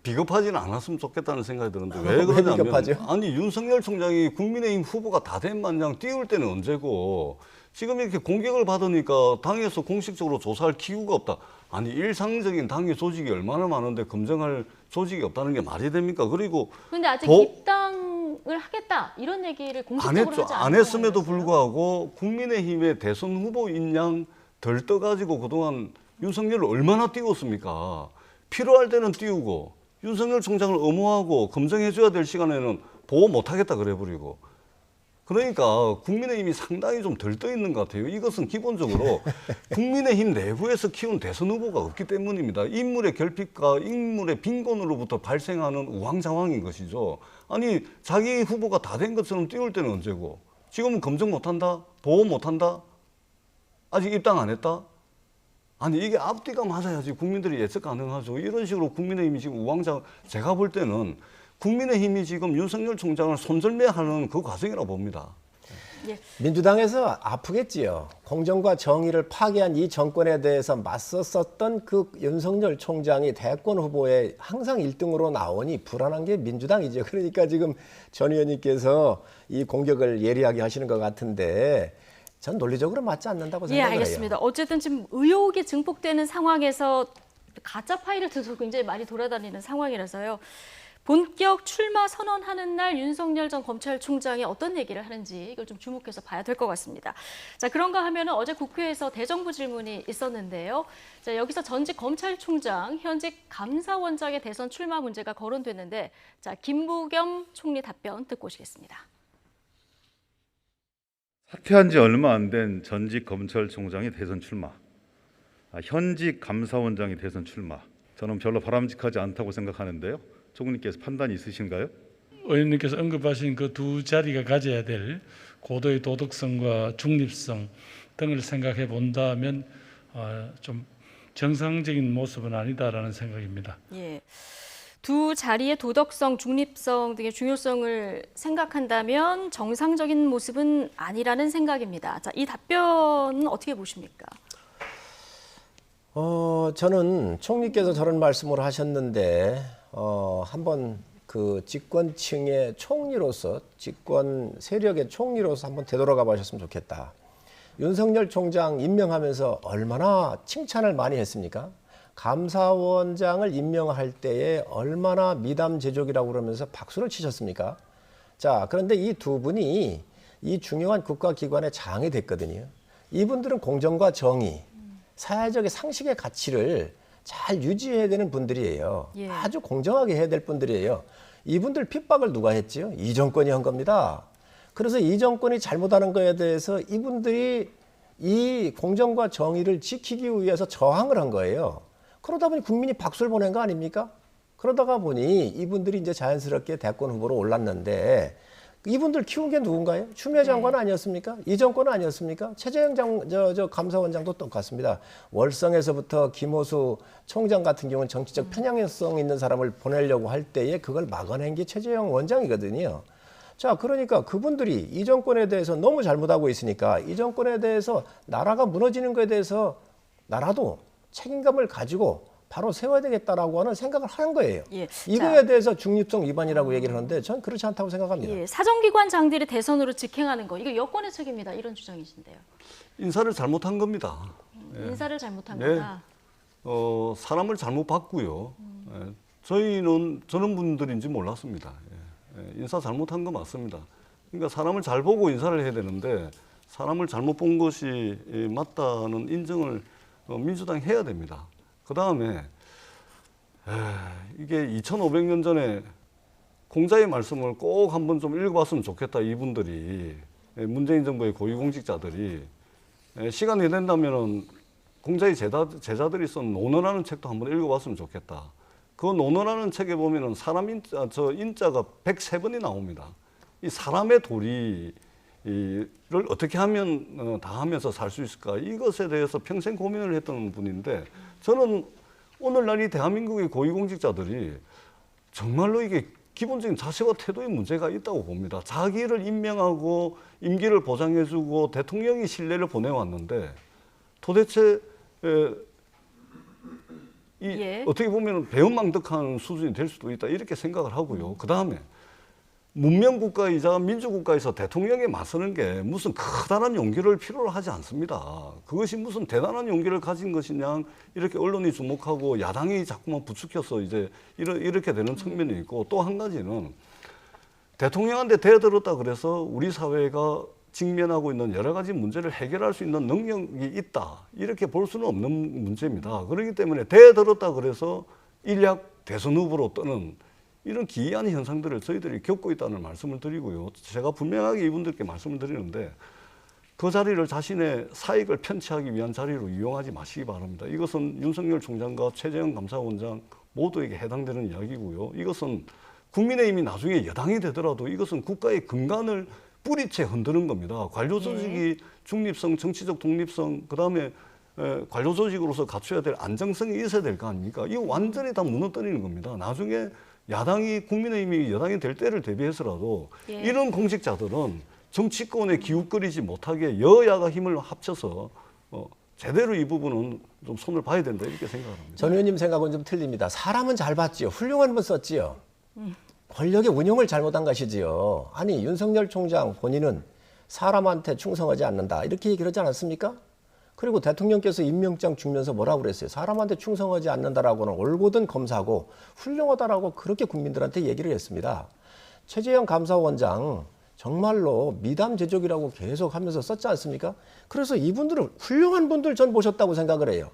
비겁하지는 않았으면 좋겠다는 생각이 드는데 왜 왜 그러냐면 비겁하죠? 아니 윤석열 총장이 국민의힘 후보가 다 된 마냥 띄울 때는 언제고 지금 이렇게 공격을 받으니까 당에서 공식적으로 조사할 기구가 없다. 아니 일상적인 당의 조직이 얼마나 많은데 검증할 조직이 없다는 게 말이 됩니까? 그리고 근데 아직 더- 입당을 하겠다 이런 얘기를 안 공식적으로 했죠. 하지 안 않은 했음에도 상황이었어요. 불구하고 국민의힘의 대선 후보인 양 들떠가지고 그동안 윤석열을 얼마나 띄웠습니까? 필요할 때는 띄우고 윤석열 총장을 엄호하고 검증해줘야 될 시간에는 보호 못하겠다 그래버리고 그러니까 국민의힘이 상당히 좀 들떠 있는 것 같아요. 이것은 기본적으로 국민의힘 내부에서 키운 대선 후보가 없기 때문입니다. 인물의 결핍과 인물의 빈곤으로부터 발생하는 우왕좌왕인 것이죠. 아니 자기 후보가 다 된 것처럼 띄울 때는 언제고 지금은 검증 못한다? 보호 못한다? 아직 입당 안 했다? 아니 이게 앞뒤가 맞아야지 국민들이 예측 가능하죠. 이런 식으로 국민의힘이 지금 우왕좌왕 제가 볼 때는 국민의힘이 지금 윤석열 총장을 손절매하는 그 과정이라고 봅니다. 민주당에서 아프겠지요. 공정과 정의를 파괴한 이 정권에 대해서 맞섰었던 그 윤석열 총장이 대권 후보에 항상 1등으로 나오니 불안한 게 민주당이죠. 그러니까 지금 전 의원님께서 이 공격을 예리하게 하시는 것 같은데 전 논리적으로 맞지 않는다고 예, 생각을 알겠습니다. 해요. 어쨌든 지금 의혹이 증폭되는 상황에서 가짜 파일들도 굉장히 많이 돌아다니는 상황이라서요. 본격 출마 선언하는 날 윤석열 전 검찰총장이 어떤 얘기를 하는지 이걸 좀 주목해서 봐야 될 것 같습니다. 자, 그런가 하면은 어제 국회에서 대정부 질문이 있었는데요. 자, 여기서 전직 검찰총장, 현직 감사원장의 대선 출마 문제가 거론됐는데, 자, 김부겸 총리 답변 듣고 오시겠습니다. 사퇴한 지 얼마 안 된 전직 검찰총장이 대선 출마, 현직 감사원장이 대선 출마, 저는 별로 바람직하지 않다고 생각하는데요. 총리께서 판단이 있으신가요? 의원님께서 언급하신 그 두 자리가 가져야 될 고도의 도덕성과 중립성 등을 생각해 본다면 좀 정상적인 모습은 아니다라는 생각입니다. 예. 두 자리의 도덕성, 중립성 등의 중요성을 생각한다면 정상적인 모습은 아니라는 생각입니다. 자, 이 답변은 어떻게 보십니까? 저는 총리께서 저런 말씀을 하셨는데 한번 그 집권층의 총리로서, 집권 세력의 총리로서 한번 되돌아가 보셨으면 좋겠다. 윤석열 총장 임명하면서 얼마나 칭찬을 많이 했습니까? 감사원장을 임명할 때에 얼마나 미담 제조기라고 그러면서 박수를 치셨습니까? 자, 그런데 이 두 분이 이 중요한 국가기관의 장이 됐거든요. 이분들은 공정과 정의, 사회적인 상식의 가치를 잘 유지해야 되는 분들이에요. 예. 아주 공정하게 해야 될 분들이에요. 이분들 핍박을 누가 했지요? 이 정권이 한 겁니다. 그래서 이 정권이 잘못하는 거에 대해서 이분들이 이 공정과 정의를 지키기 위해서 저항을 한 거예요. 그러다 보니 국민이 박수를 보낸 거 아닙니까? 그러다가 보니 이분들이 이제 자연스럽게 대권 후보로 올랐는데 이분들 키운 게 누군가요? 추미애 장관 아니었습니까? 이 정권 아니었습니까? 최재형 감사원장도 똑같습니다. 월성에서부터 김호수 총장 같은 경우는 정치적 편향성 있는 사람을 보내려고 할 때에 그걸 막아낸 게 최재형 원장이거든요. 자, 그러니까 그분들이 이 정권에 대해서 너무 잘못하고 있으니까 이 정권에 대해서 나라가 무너지는 것에 대해서 나라도 책임감을 가지고 바로 세워야 되겠다라고 하는 생각을 하는 거예요. 예. 이거에 대해서 중립성 위반이라고 얘기를 하는데 전 그렇지 않다고 생각합니다. 예. 사정기관 장들이 대선으로 직행하는 거, 이거 여권의 책임이다, 이런 주장이신데요. 인사를 잘못한 겁니다. 인사를 잘못한 네. 거다. 사람을 잘못 봤고요. 저희는 저런 분들인지 몰랐습니다. 인사 잘못한 거 맞습니다. 그러니까 사람을 잘 보고 인사를 해야 되는데 사람을 잘못 본 것이 맞다는 인정을 민주당이 해야 됩니다. 그 다음에 이게 2500년 전에 공자의 말씀을 꼭 한번 좀 읽어봤으면 좋겠다. 이분들이, 문재인 정부의 고위공직자들이 시간이 된다면 공자의 제자들이 쓴 논어라는 책도 한번 읽어봤으면 좋겠다. 그 논어라는 책에 보면은 사람 인자가 103번이 나옵니다. 이 사람의 도리를 어떻게 하면 다 하면서 살 수 있을까? 이것에 대해서 평생 고민을 했던 분인데 저는 오늘날 이 대한민국의 고위공직자들이 정말로 이게 기본적인 자세와 태도에 문제가 있다고 봅니다. 자기를 임명하고 임기를 보장해주고 대통령이 신뢰를 보내왔는데 도대체 어떻게 보면 배은망덕한 수준이 될 수도 있다 이렇게 생각을 하고요. 그 다음에 문명국가이자 민주국가에서 대통령에 맞서는 게 무슨 커다란 용기를 필요로 하지 않습니다. 그것이 무슨 대단한 용기를 가진 것이냐 이렇게 언론이 주목하고 야당이 자꾸만 부추겨서 이제 이렇게 되는 측면이 있고 또 한 가지는 대통령한테 대들었다 그래서 우리 사회가 직면하고 있는 여러 가지 문제를 해결할 수 있는 능력이 있다 이렇게 볼 수는 없는 문제입니다. 그렇기 때문에 대들었다 그래서 일약 대선 후보로 뜨는 이런 기이한 현상들을 저희들이 겪고 있다는 말씀을 드리고요. 제가 분명하게 이분들께 말씀을 드리는데 그 자리를 자신의 사익을 편취하기 위한 자리로 이용하지 마시기 바랍니다. 이것은 윤석열 총장과 최재형 감사원장 모두에게 해당되는 이야기고요. 이것은 국민의힘이 나중에 여당이 되더라도 이것은 국가의 근간을 뿌리채 흔드는 겁니다. 관료조직이 중립성, 정치적 독립성, 그다음에 관료조직으로서 갖춰야 될 안정성이 있어야 될 거 아닙니까? 이거 완전히 다 무너뜨리는 겁니다. 나중에 야당이 국민의힘이 여당이 될 때를 대비해서라도 이런 공직자들은 정치권에 기웃거리지 못하게 여야가 힘을 합쳐서 제대로 이 부분은 좀 손을 봐야 된다 이렇게 생각합니다. 전 의원님 생각은 좀 틀립니다. 사람은 잘 봤지요. 훌륭한 분 썼지요. 권력의 운용을 잘못한 것이지요. 아니 윤석열 총장 본인은 사람한테 충성하지 않는다 이렇게 얘기를 하지 않았습니까? 그리고 대통령께서 임명장 주면서 뭐라고 그랬어요? 사람한테 충성하지 않는다라고는 올곧은 검사고 훌륭하다라고 그렇게 국민들한테 얘기를 했습니다. 최재형 감사원장 정말로 미담 제조기라고 계속 하면서 썼지 않습니까? 그래서 이분들은 훌륭한 분들 전 모셨다고 생각을 해요.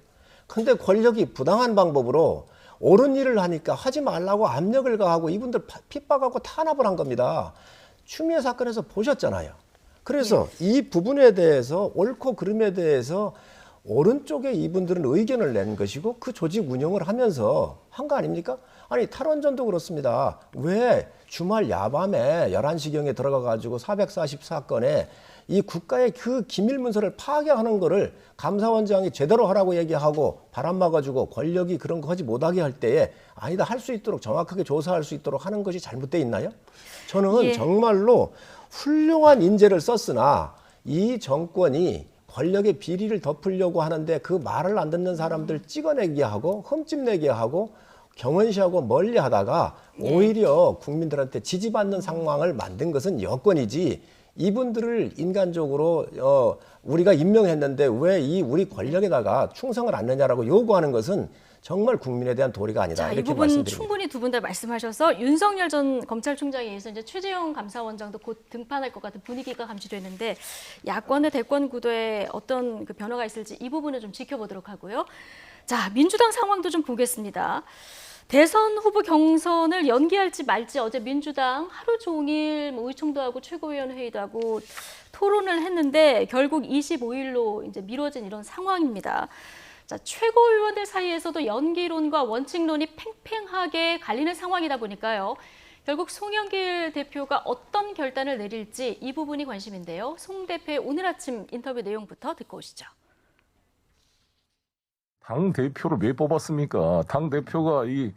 근데 권력이 부당한 방법으로 옳은 일을 하니까 하지 말라고 압력을 가하고 이분들 핍박하고 탄압을 한 겁니다. 추미애 사건에서 보셨잖아요. 그래서 이 부분에 대해서 옳고 그름에 대해서 오른쪽에 이분들은 의견을 낸 것이고 그 조직 운영을 하면서 한 거 아닙니까? 아니 탈원전도 그렇습니다. 왜 주말 야밤에 11시경에 들어가 가지고 444건에 이 국가의 그 기밀 문서를 파괴하는 거를 감사원장이 제대로 하라고 얘기하고 바람 막아주고 권력이 그런 거 하지 못하게 할 때에 아니다 할 수 있도록 정확하게 조사할 수 있도록 하는 것이 잘못돼 있나요? 저는 예. 정말로 훌륭한 인재를 썼으나 이 정권이 권력의 비리를 덮으려고 하는데 그 말을 안 듣는 사람들 찍어내게 하고 흠집내게 하고 경원시하고 멀리하다가 오히려 국민들한테 지지받는 상황을 만든 것은 여권이지 이분들을 인간적으로 우리가 임명했는데 왜 이 우리 권력에다가 충성을 않느냐라고 요구하는 것은 정말 국민에 대한 도리가 아니다. 자, 이 이렇게 부분 말씀드립니다. 충분히 두 분 다 말씀하셔서 윤석열 전 검찰총장에 의해서 이제 최재형 감사원장도 곧 등판할 것 같은 분위기가 감지되는데 야권의 대권 구도에 어떤 그 변화가 있을지 이 부분을 좀 지켜보도록 하고요. 자, 민주당 상황도 좀 보겠습니다. 대선 후보 경선을 연기할지 말지 어제 민주당 하루 종일 뭐 의총도 하고 최고위원 회의도 하고 토론을 했는데 결국 25일로 이제 미뤄진 이런 상황입니다. 자, 최고위원들 사이에서도 연기론과 원칙론이 팽팽하게 갈리는 상황이다 보니까요. 결국 송영길 대표가 어떤 결단을 내릴지 이 부분이 관심인데요. 송 대표의 오늘 아침 인터뷰 내용부터 듣고 오시죠. 당 대표를 왜 뽑았습니까? 당 대표가 이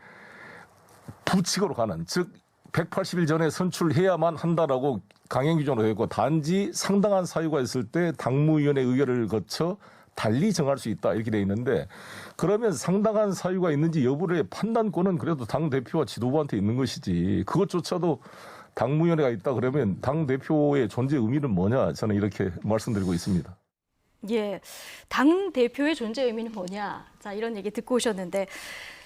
부칙으로 가는, 즉 180일 전에 선출해야만 한다라고 강행 규정으로 했고 단지 상당한 사유가 있을 때 당무위원회 의결을 거쳐 달리 정할 수 있다 이렇게 돼 있는데 그러면 상당한 사유가 있는지 여부의 판단권은 그래도 당 대표와 지도부한테 있는 것이지 그것조차도 당무위원회가 있다 그러면 당 대표의 존재 의미는 뭐냐 저는 이렇게 말씀드리고 있습니다. 예, 당 대표의 존재 의미는 뭐냐? 자, 이런 얘기 듣고 오셨는데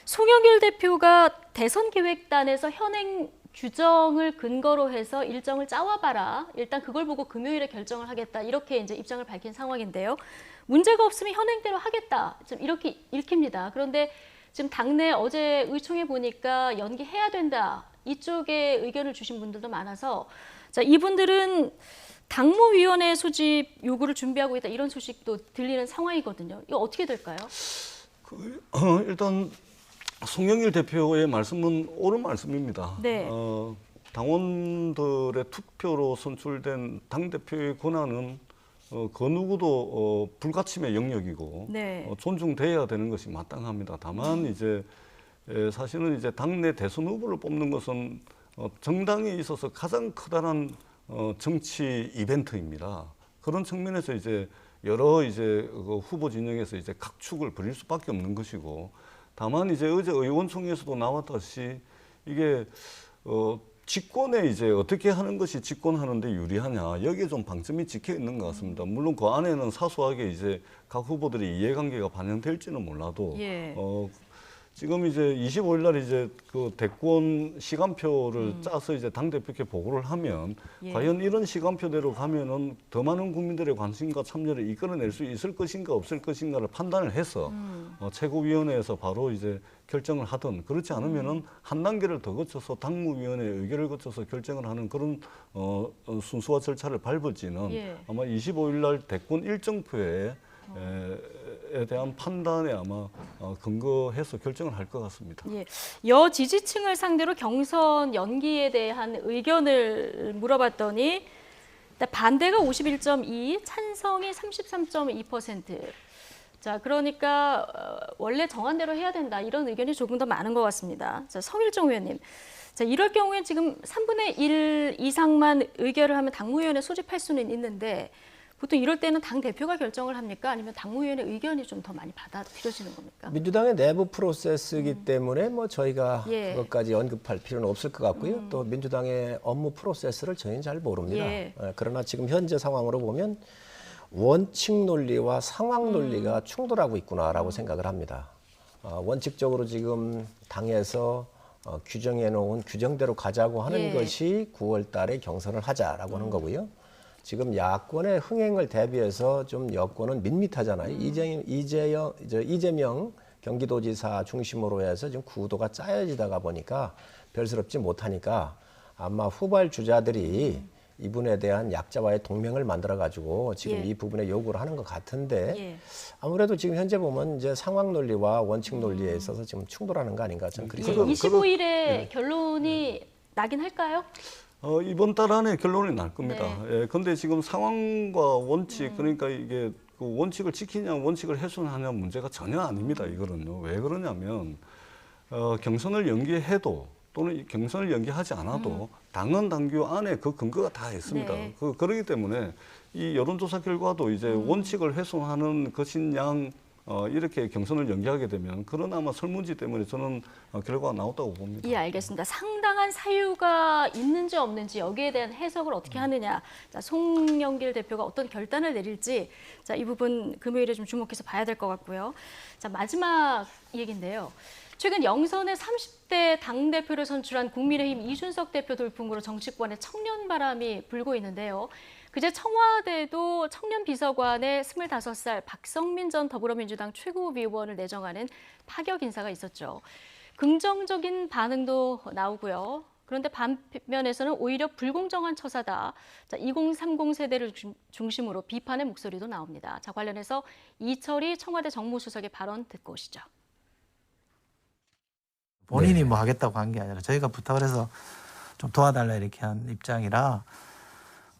송영길 대표가 대선 기획단에서 현행 규정을 근거로 해서 일정을 짜와봐라. 일단 그걸 보고 금요일에 결정을 하겠다. 이렇게 이제 입장을 밝힌 상황인데요. 문제가 없으면 현행대로 하겠다. 좀 이렇게 읽힙니다. 그런데 지금 당내 어제 의총에 보니까 연기해야 된다. 이쪽에 의견을 주신 분들도 많아서 자, 이분들은 당무위원회 소집 요구를 준비하고 있다. 이런 소식도 들리는 상황이거든요. 이거 어떻게 될까요? 일단 송영길 대표의 말씀은 옳은 말씀입니다. 네. 당원들의 투표로 선출된 당대표의 권한은 그 누구도 불가침의 영역이고 네. 존중돼야 되는 것이 마땅합니다. 다만 이제 사실은 이제 당내 대선 후보를 뽑는 것은 정당에 있어서 가장 커다란 정치 이벤트입니다. 그런 측면에서 이제 여러 이제 그 후보 진영에서 이제 각축을 벌일 수밖에 없는 것이고, 다만 이제 어제 의원총회에서도 나왔듯이 이게 집권에 이제 어떻게 하는 것이 집권하는데 유리하냐 여기에 좀 방점이 찍혀 있는 것 같습니다. 물론 그 안에는 사소하게 이제 각 후보들의 이해관계가 반영될지는 몰라도 예. 지금 이제 25일 날 이제 그 대권 시간표를 짜서 이제 당대표께 보고를 하면 예. 과연 이런 시간표대로 가면은 더 많은 국민들의 관심과 참여를 이끌어낼 수 있을 것인가 없을 것인가를 판단을 해서 최고위원회에서 바로 이제 결정을 하든 그렇지 않으면은 한 단계를 더 거쳐서 당무위원회 의결을 거쳐서 결정을 하는 그런 순수와 절차를 밟을지는 예. 아마 25일 날 대권 일정표에 에 대한 판단에 아마 근거해서 결정을 할 것 같습니다. 예, 여 지지층을 상대로 경선 연기에 대한 의견을 물어봤더니 반대가 51.2, 찬성이 33.2%. 자, 그러니까 원래 정한 대로 해야 된다 이런 의견이 조금 더 많은 것 같습니다. 자, 성일종 의원님. 자, 이럴 경우에 지금 3분의 1 이상만 의결을 하면 당무위원회 소집할 수는 있는데 보통 이럴 때는 당 대표가 결정을 합니까? 아니면 당무위원회 의견이 좀 더 많이 받아들여지는 겁니까? 민주당의 내부 프로세스이기 때문에 뭐 저희가 예. 그것까지 언급할 필요는 없을 것 같고요. 또 민주당의 업무 프로세스를 저희는 잘 모릅니다. 예. 그러나 지금 현재 상황으로 보면 원칙 논리와 상황 논리가 충돌하고 있구나라고 생각을 합니다. 원칙적으로 지금 당에서 규정해 놓은 규정대로 가자고 하는 예. 것이 9월 달에 경선을 하자라고 하는 거고요. 지금 야권의 흥행을 대비해서 좀 여권은 밋밋하잖아요. 이재명 경기도지사 중심으로 해서 지금 구도가 짜여지다가 보니까 별스럽지 못하니까 아마 후발 주자들이 이분에 대한 약자와의 동맹을 만들어 가지고 지금 예. 이 부분에 요구를 하는 것 같은데 예. 아무래도 지금 현재 보면 이제 상황 논리와 원칙 논리에 있어서 지금 충돌하는 거 아닌가 저는 그렇게 예, 생각합니다. 25일에 결론이 나긴 할까요? 이번 달 안에 결론이 날 겁니다. 네. 예, 근데 지금 상황과 원칙, 그러니까 이게 그 원칙을 지키냐, 원칙을 훼손하냐 문제가 전혀 아닙니다. 이거는요. 왜 그러냐면, 경선을 연기해도 또는 경선을 연기하지 않아도 당헌 당규 안에 그 근거가 다 있습니다. 네. 그러기 때문에 이 여론조사 결과도 이제 원칙을 훼손하는 것인 양 이렇게 경선을 연기하게 되면 그런 아마 설문지 때문에 저는 결과가 나왔다고 봅니다. 예, 알겠습니다. 상당한 사유가 있는지 없는지 여기에 대한 해석을 어떻게 하느냐. 자, 송영길 대표가 어떤 결단을 내릴지 자, 이 부분 금요일에 좀 주목해서 봐야 될 것 같고요. 자, 마지막 얘기인데요. 최근 영선의 30대 당대표를 선출한 국민의힘 이준석 대표 돌풍으로 정치권에 청년 바람이 불고 있는데요. 그제 청와대도 청년 비서관에 25살 박성민 전 더불어민주당 최고위원을 내정하는 파격 인사가 있었죠. 긍정적인 반응도 나오고요. 그런데 반면에서는 오히려 불공정한 처사다. 자, 2030 세대를 중심으로 비판의 목소리도 나옵니다. 자, 관련해서 이철희 청와대 정무수석의 발언 듣고 오시죠. 본인이 뭐 하겠다고 한 게 아니라 저희가 부탁을 해서 좀 도와달라 이렇게 한 입장이라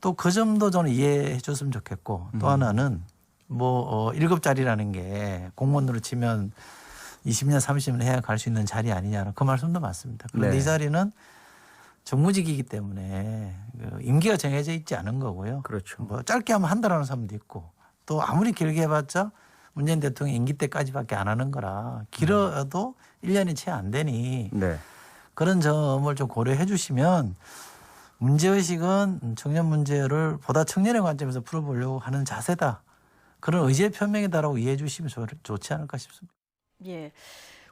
또 그 점도 저는 이해해 줬으면 좋겠고 또 하나는 뭐 1급자리라는 게 공무원으로 치면 20년, 30년 해야 갈 수 있는 자리 아니냐는 그 말씀도 맞습니다. 그런데 네. 이 자리는 정무직이기 때문에 임기가 정해져 있지 않은 거고요. 그렇죠. 뭐 짧게 하면 한 달 하는 사람도 있고 또 아무리 길게 해봤자 문재인 대통령 임기 때까지밖에 안 하는 거라 길어도 1년이 채 안 되니 네. 그런 점을 좀 고려해 주시면 문제의식은 청년 문제를 보다 청년의 관점에서 풀어보려고 하는 자세다. 그런 의지의 표명이다라고 이해해 주시면 좋지 않을까 싶습니다. 예.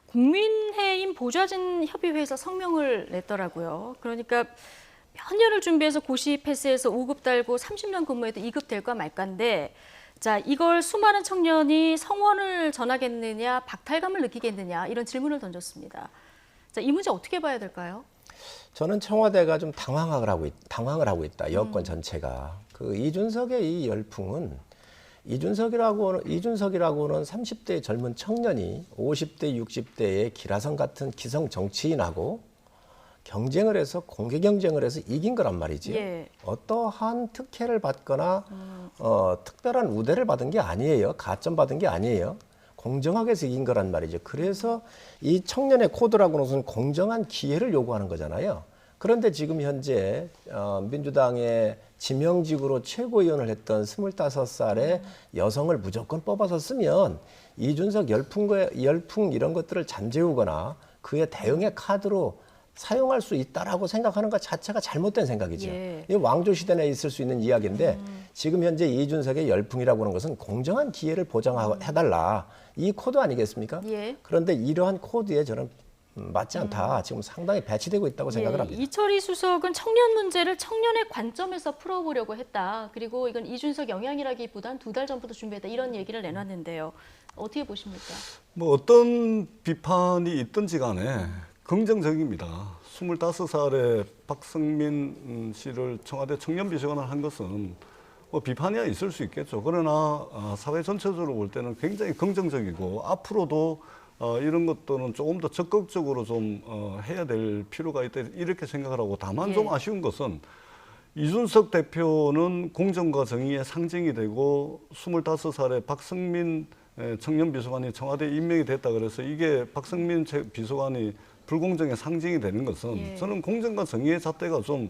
국민의힘 보좌진 협의회에서 성명을 냈더라고요. 그러니까 몇 년을 준비해서 고시 패스해서 5급 달고 30년 근무해도 2급 될까 말까인데 자, 이걸 수많은 청년이 성원을 전하겠느냐, 박탈감을 느끼겠느냐 이런 질문을 던졌습니다. 자, 이 문제 어떻게 봐야 될까요? 저는 청와대가 좀 당황을 하고 있다. 여권 전체가. 그 이준석의 이 열풍은 이준석이라고는 30대의 젊은 청년이 50대, 60대의 기라성 같은 기성 정치인하고 경쟁을 해서 공개 경쟁을 해서 이긴 거란 말이지요. 예. 어떠한 특혜를 받거나 특별한 우대를 받은 게 아니에요. 가점 받은 게 아니에요. 공정하게 해서 이긴 거란 말이죠. 그래서 이 청년의 코드라고는 우선 공정한 기회를 요구하는 거잖아요. 그런데 지금 현재 민주당의 지명직으로 최고위원을 했던 25살의 여성을 무조건 뽑아서 쓰면 이준석 열풍 이런 것들을 잠재우거나 그의 대응의 카드로 사용할 수 있다라고 생각하는 것 자체가 잘못된 생각이죠. 예. 이 왕조 시대에 있을 수 있는 이야기인데 지금 현재 이준석의 열풍이라고 하는 것은 공정한 기회를 보장해달라. 이 코드 아니겠습니까? 예. 그런데 이러한 코드에 저는 맞지 않다. 지금 상당히 배치되고 있다고 생각을 합니다. 이철희 수석은 청년 문제를 청년의 관점에서 풀어보려고 했다. 그리고 이건 이준석 영향이라기보단 2달 전부터 준비했다. 이런 얘기를 내놨는데요. 어떻게 보십니까? 뭐 어떤 비판이 있든지 간에 긍정적입니다. 25살의 박성민 씨를 청와대 청년비서관을 한 것은 뭐 비판이 있을 수 있겠죠. 그러나 사회 전체적으로 볼 때는 굉장히 긍정적이고 앞으로도 이런 것들은 조금 더 적극적으로 좀 해야 될 필요가 있다 이렇게 생각을 하고 다만 좀 아쉬운 것은 이준석 대표는 공정과 정의의 상징이 되고 25살의 박성민 청년비서관이 청와대에 임명이 됐다 그래서 이게 박성민 비서관이 불공정의 상징이 되는 것은 저는 공정과 정의의 잣대가 좀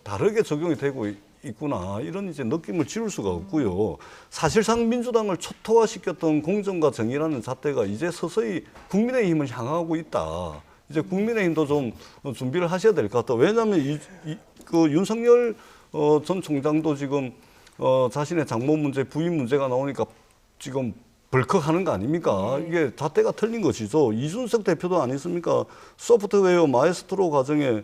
다르게 적용이 되고 있구나 이런 이제 느낌을 지울 수가 없고요. 사실상 민주당을 초토화시켰던 공정과 정의라는 잣대가 이제 서서히 국민의힘을 향하고 있다. 이제 국민의힘도 좀 준비를 하셔야 될 것 같다. 왜냐하면 그 윤석열 전 총장도 지금 자신의 장모 문제, 부인 문제가 나오니까 지금 벌컥하는 거 아닙니까? 이게 잣대가 틀린 것이죠. 이준석 대표도 아니습니까? 소프트웨어 마에스트로 과정에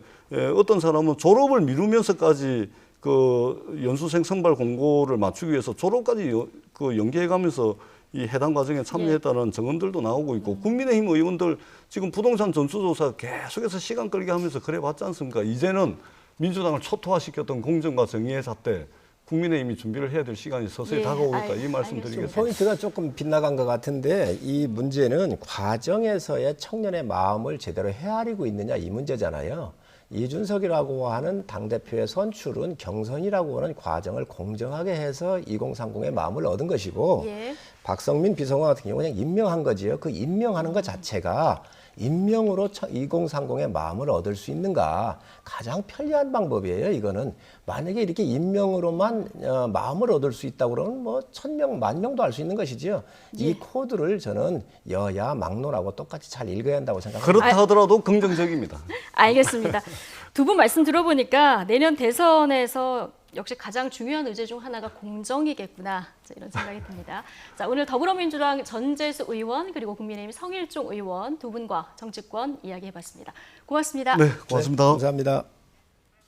어떤 사람은 졸업을 미루면서까지 그 연수생 선발 공고를 맞추기 위해서 졸업까지 연기해가면서 이 해당 과정에 참여했다는 증언들도 나오고 있고 국민의힘 의원들 지금 부동산 전수조사 계속해서 시간 끌게 하면서 그래봤지 않습니까? 이제는 민주당을 초토화시켰던 공정과 정의의 잣대 국민의힘이 준비를 해야 될 시간이 서서히 다가오고 있다. 이 말씀 드리겠습니다. 포인트가 조금 빗나간 것 같은데 이 문제는 과정에서의 청년의 마음을 제대로 헤아리고 있느냐 이 문제잖아요. 이준석이라고 하는 당대표의 선출은 경선이라고 하는 과정을 공정하게 해서 2030의 마음을 얻은 것이고 예. 박성민 비서관 같은 경우는 그냥 임명한 거지요. 그 임명하는 것 자체가 임명으로 2030의 마음을 얻을 수 있는가 가장 편리한 방법이에요. 이거는 만약에 이렇게 임명으로만 마음을 얻을 수 있다고 그러면 뭐 1000명, 10,000명도 할 수 있는 것이지요. 예. 이 코드를 저는 여야 막론하고 똑같이 잘 읽어야 한다고 생각합니다. 그렇다 하더라도 긍정적입니다. 알겠습니다. 두 분 말씀 들어보니까 내년 대선에서 역시 가장 중요한 의제 중 하나가 공정이겠구나, 이런 생각이 듭니다. 자, 오늘 더불어민주당 전재수 의원 그리고 국민의힘 성일종 의원 두 분과 정치권 이야기해봤습니다. 고맙습니다. 네, 고맙습니다. 네, 감사합니다.